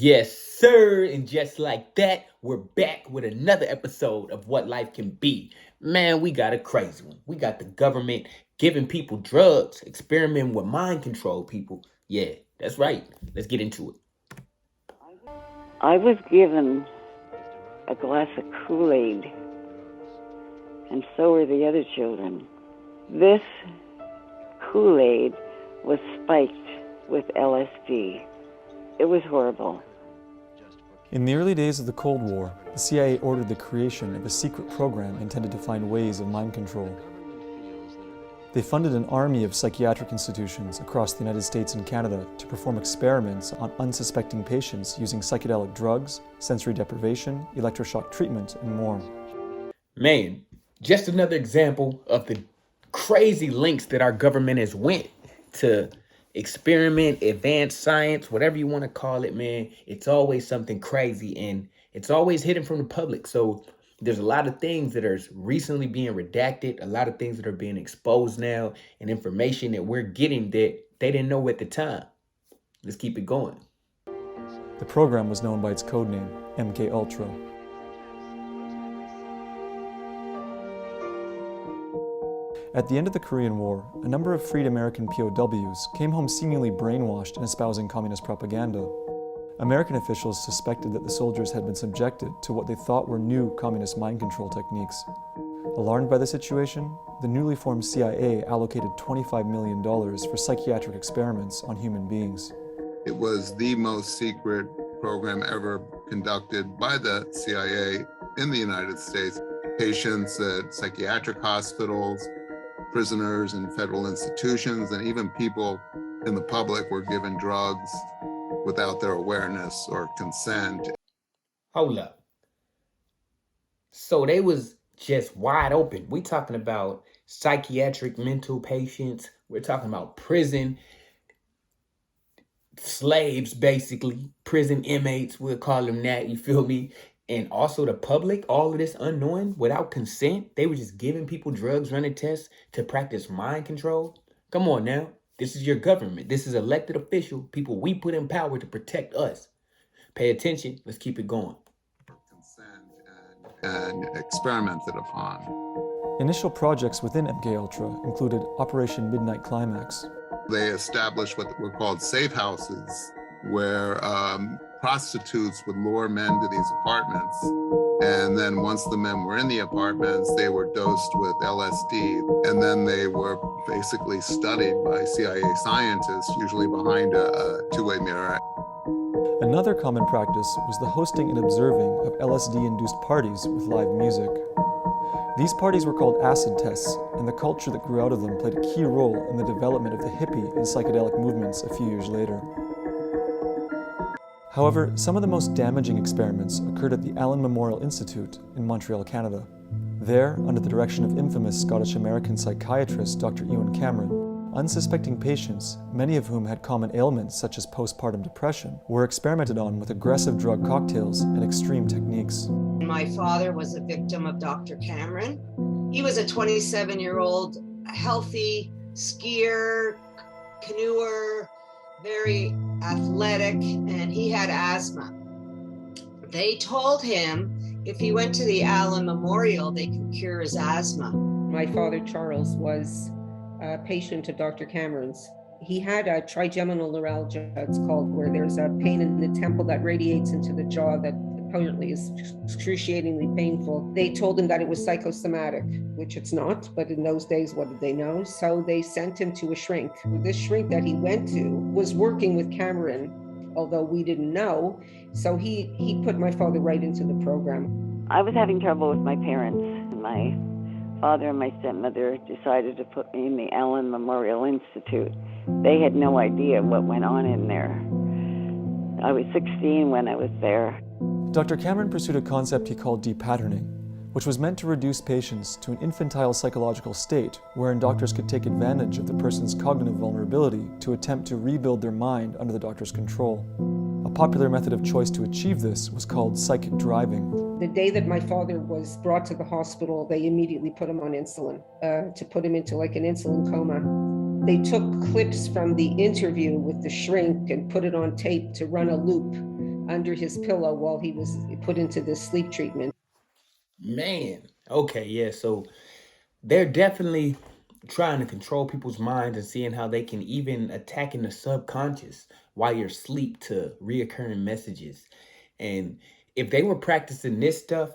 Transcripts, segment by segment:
Yes, sir. And just like that, we're back with another episode of What Life Can Be. Man, we got a crazy one. We got the government giving people drugs, experimenting with mind control people. Yeah, that's right. Let's get into it. I was given a glass of Kool-Aid, and so were the other children. This Kool-Aid was spiked with LSD. It was horrible. In the early days of the Cold War, the CIA ordered the creation of a secret program intended to find ways of mind control. They funded an army of psychiatric institutions across the United States and Canada to perform experiments on unsuspecting patients using psychedelic drugs, sensory deprivation, electroshock treatment, and more. Man, just another example of the crazy links that our government has went to experiment, advanced science, whatever you want to call it, man. It's always something crazy and it's always hidden from the public. So there's a lot of things that are recently being redacted, a lot of things that are being exposed now, and information that we're getting that they didn't know at the time. Let's keep it going. The program was known by its codename, MK Ultra. At the end of the Korean War, a number of freed American POWs came home seemingly brainwashed and espousing communist propaganda. American officials suspected that the soldiers had been subjected to what they thought were new communist mind control techniques. Alarmed by the situation, the newly formed CIA allocated $25 million for psychiatric experiments on human beings. It was the most secret program ever conducted by the CIA in the United States. Patients at psychiatric hospitals, prisoners in federal institutions, and even people in the public were given drugs without their awareness or consent. Hold up. So they was just wide open. We talking about psychiatric mental patients. We're talking about prison slaves, basically. Prison inmates, we'll call them that, you feel me? And also the public, all of this unknowing, without consent. They were just giving people drugs, running tests to practice mind control. Come on now. This is your government. This is elected official, people we put in power to protect us. Pay attention. Let's keep it going. Consent and experimented upon. Initial projects within MK Ultra included Operation Midnight Climax. They established what were called safe houses, where prostitutes would lure men to these apartments. And then once the men were in the apartments, they were dosed with LSD. And then they were basically studied by CIA scientists, usually behind a two-way mirror. Another common practice was the hosting and observing of LSD-induced parties with live music. These parties were called acid tests, and the culture that grew out of them played a key role in the development of the hippie and psychedelic movements a few years later. However, some of the most damaging experiments occurred at the Allen Memorial Institute in Montreal, Canada. There, under the direction of infamous Scottish-American psychiatrist Dr. Ewan Cameron, unsuspecting patients, many of whom had common ailments such as postpartum depression, were experimented on with aggressive drug cocktails and extreme techniques. My father was a victim of Dr. Cameron. He was a 27-year-old, healthy skier, canoeer, very athletic, and he had asthma. They told him if he went to the Allen Memorial, they could cure his asthma. My father, Charles, was a patient of Dr. Cameron's. He had a trigeminal neuralgia, it's called, where there's a pain in the temple that radiates into the jaw that apparently is excruciatingly painful. They told him that it was psychosomatic, which it's not, but in those days, what did they know? So they sent him to a shrink. This shrink that he went to was working with Cameron, although we didn't know. So he put my father right into the program. I was having trouble with my parents. My father and my stepmother decided to put me in the Allen Memorial Institute. They had no idea what went on in there. I was 16 when I was there. Dr. Cameron pursued a concept he called depatterning, which was meant to reduce patients to an infantile psychological state wherein doctors could take advantage of the person's cognitive vulnerability to attempt to rebuild their mind under the doctor's control. A popular method of choice to achieve this was called psychic driving. The day that my father was brought to the hospital, they immediately put him on insulin to put him into like an insulin coma. They took clips from the interview with the shrink and put it on tape to run a loop under his pillow while he was put into this sleep treatment. Man, okay, yeah. So they're definitely trying to control people's minds and seeing how they can even attack in the subconscious while you're asleep to reoccurring messages. And if they were practicing this stuff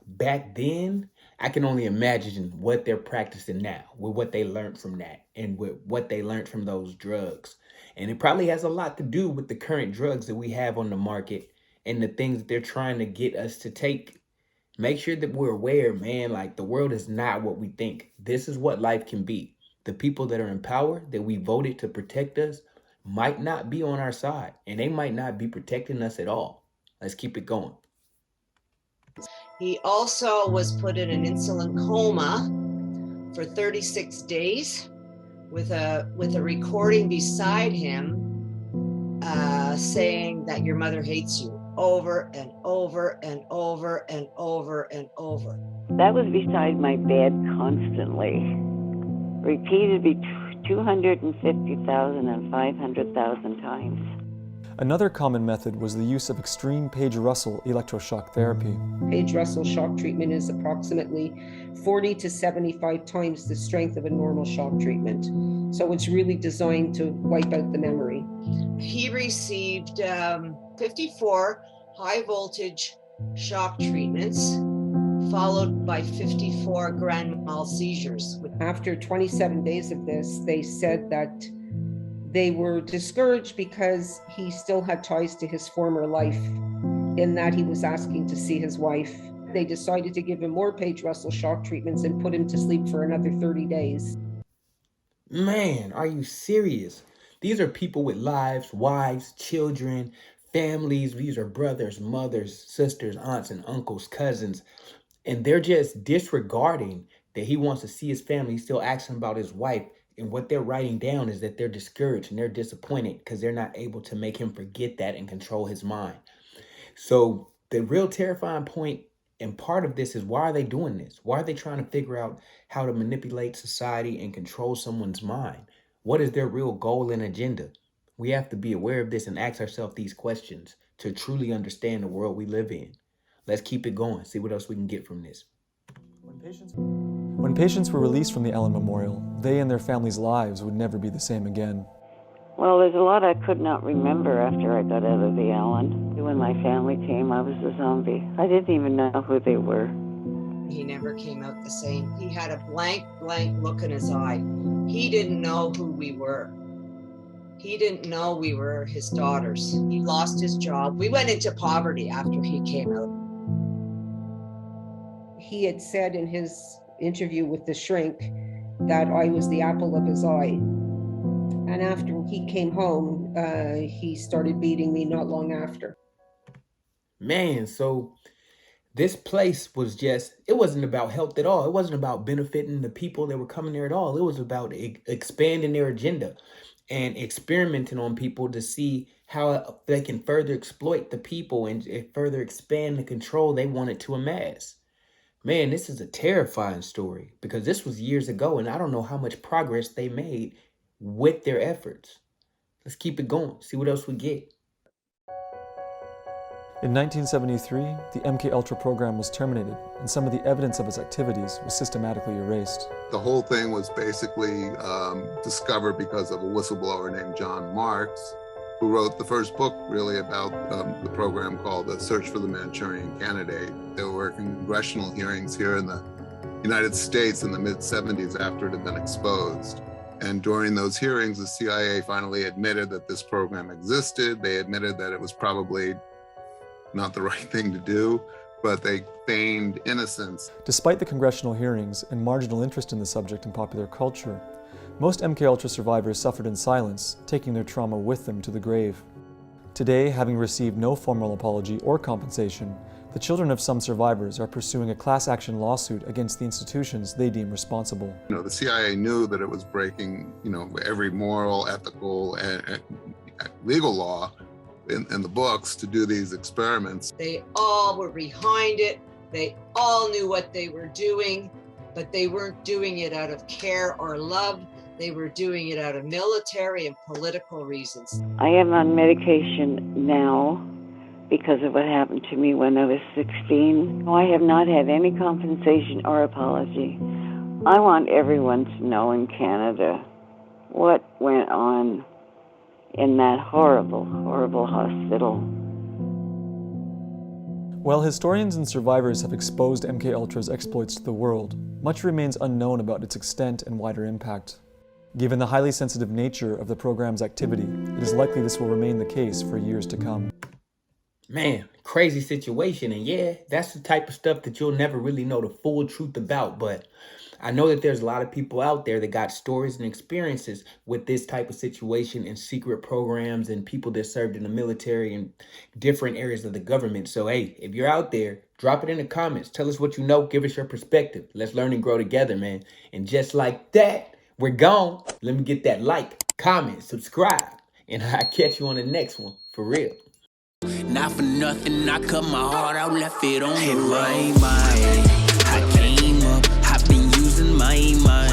back then, I can only imagine what they're practicing now with what they learned from that and with what they learned from those drugs. And it probably has a lot to do with the current drugs that we have on the market and the things that they're trying to get us to take. Make sure that we're aware, man, like the world is not what we think. This is what life can be. The people that are in power that we voted to protect us might not be on our side and they might not be protecting us at all. Let's keep it going. He also was put in an insulin coma for 36 days with a recording beside him saying that your mother hates you over and over and over and over and over. That was beside my bed constantly, repeated 250,000 and 500,000 times. Another common method was the use of extreme Page-Russell electroshock therapy. Page-Russell shock treatment is approximately 40 to 75 times the strength of a normal shock treatment. So it's really designed to wipe out the memory. He received 54 high voltage shock treatments, followed by 54 grand mal seizures. After 27 days of this, they said that they were discouraged because he still had ties to his former life, in that he was asking to see his wife. They decided to give him more Page-Russell shock treatments and put him to sleep for another 30 days. Man, are you serious? These are people with lives, wives, children, families. These are brothers, mothers, sisters, aunts, and uncles, cousins. And they're just disregarding that he wants to see his family. He's still asking about his wife. And what they're writing down is that they're discouraged and they're disappointed because they're not able to make him forget that and control his mind. So the real terrifying point and part of this is, why are they doing this? Why are they trying to figure out how to manipulate society and control someone's mind? What is their real goal and agenda? We have to be aware of this and ask ourselves these questions to truly understand the world we live in. Let's keep it going. See what else we can get from this. When patients were released from the Allen Memorial, they and their families' lives would never be the same again. Well, there's a lot I could not remember after I got out of the Allen. When my family came, I was a zombie. I didn't even know who they were. He never came out the same. He had a blank look in his eye. He didn't know who we were. He didn't know we were his daughters. He lost his job. We went into poverty after he came out. He had said in his interview with the shrink that I was the apple of his eye. And after he came home, he started beating me not long after. Man, so this place was just, it wasn't about health at all. It wasn't about benefiting the people that were coming there at all. It was about expanding their agenda and experimenting on people to see how they can further exploit the people and further expand the control they wanted to amass. Man, this is a terrifying story because this was years ago and I don't know how much progress they made with their efforts. Let's keep it going, see what else we get. In 1973, the MK-Ultra program was terminated, and some of the evidence of its activities was systematically erased. The whole thing was basically discovered because of a whistleblower named John Marks, who wrote the first book really about the program called The Search for the Manchurian Candidate. There were congressional hearings here in the United States in the mid-70s after it had been exposed. And during those hearings, the CIA finally admitted that this program existed. They admitted that it was probably not the right thing to do, but they feigned innocence. Despite the congressional hearings and marginal interest in the subject in popular culture, most MK-Ultra survivors suffered in silence, taking their trauma with them to the grave. Today, having received no formal apology or compensation, the children of some survivors are pursuing a class action lawsuit against the institutions they deem responsible. The CIA knew that it was breaking, every moral, ethical, and legal law in the books to do these experiments. They all were behind it. They all knew what they were doing, but they weren't doing it out of care or love. They were doing it out of military and political reasons. I am on medication now because of what happened to me when I was 16. I have not had any compensation or apology. I want everyone to know in Canada what went on in that horrible, horrible hospital. While historians and survivors have exposed MKUltra's exploits to the world, much remains unknown about its extent and wider impact. Given the highly sensitive nature of the program's activity, it is likely this will remain the case for years to come. Man, crazy situation. And yeah, that's the type of stuff that you'll never really know the full truth about. But I know that there's a lot of people out there that got stories and experiences with this type of situation and secret programs and people that served in the military and different areas of the government. So, hey, if you're out there, drop it in the comments. Tell us what you know. Give us your perspective. Let's learn and grow together, man. And just like that, we're gone. Let me get that like, comment, subscribe, and I'll catch you on the next one. For real. Not for nothing, I cut my heart out, left it on the road. I came up, I've been using my mind.